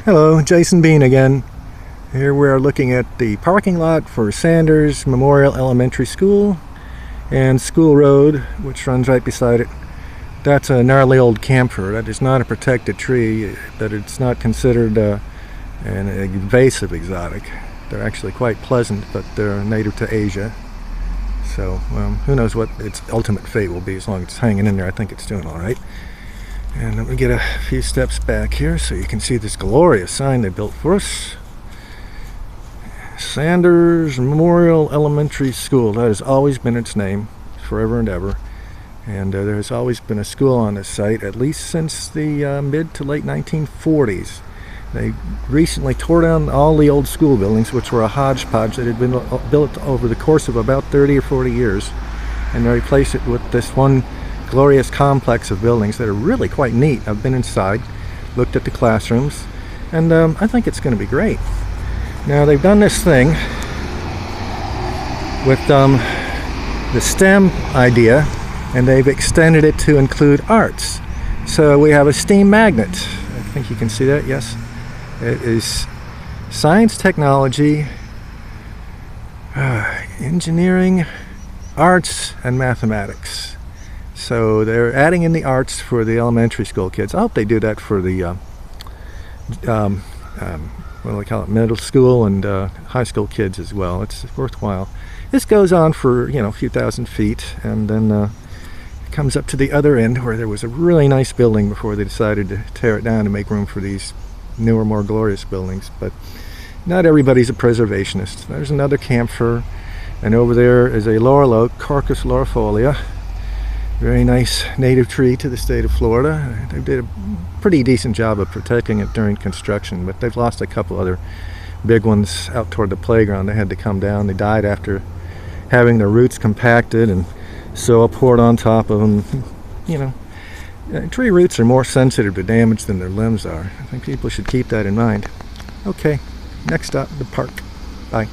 Hello, Jason Bean again. Here we are looking at the parking lot for Sanders Memorial Elementary School and School Road, which runs right beside it. That's a gnarly old camphor. That is not a protected tree, but it's not considered an invasive exotic. They're actually quite pleasant, but they're native to Asia. So who knows what its ultimate fate will be. As long as it's hanging in there, I think it's doing all right. And let me get a few steps back here so you can see this glorious sign they built for us. Sanders Memorial Elementary School. That has always been its name, forever and ever. And there has always been a school on this site, at least since the mid to late 1940s. They recently tore down all the old school buildings, which were a hodgepodge that had been built over the course of about 30 or 40 years. And they replaced it with this one glorious complex of buildings that are really quite neat. I've been inside, looked at the classrooms, and I think it's going to be great. Now they've done this thing with the STEM idea, and they've extended it to include arts. So we have a STEAM magnet. I think you can see that, yes. It is science, technology, engineering, arts, and mathematics. So they're adding in the arts for the elementary school kids. I hope they do that for the what do they call it, middle school and high school kids as well. It's worthwhile. This goes on for a few thousand feet, and then it comes up to the other end where there was a really nice building before they decided to tear it down to make room for these newer, more glorious buildings. But not everybody's a preservationist. There's another camphor, and over there is a laurel oak, Quercus laurifolia. Very nice native tree to the state of Florida. They did a pretty decent job of protecting it during construction, but they've lost a couple other big ones out toward the playground. They had to come down. They died after having their roots compacted and soil poured on top of them. Tree roots are more sensitive to damage than their limbs are. I think people should keep that in mind. Okay, next stop, the park. Bye.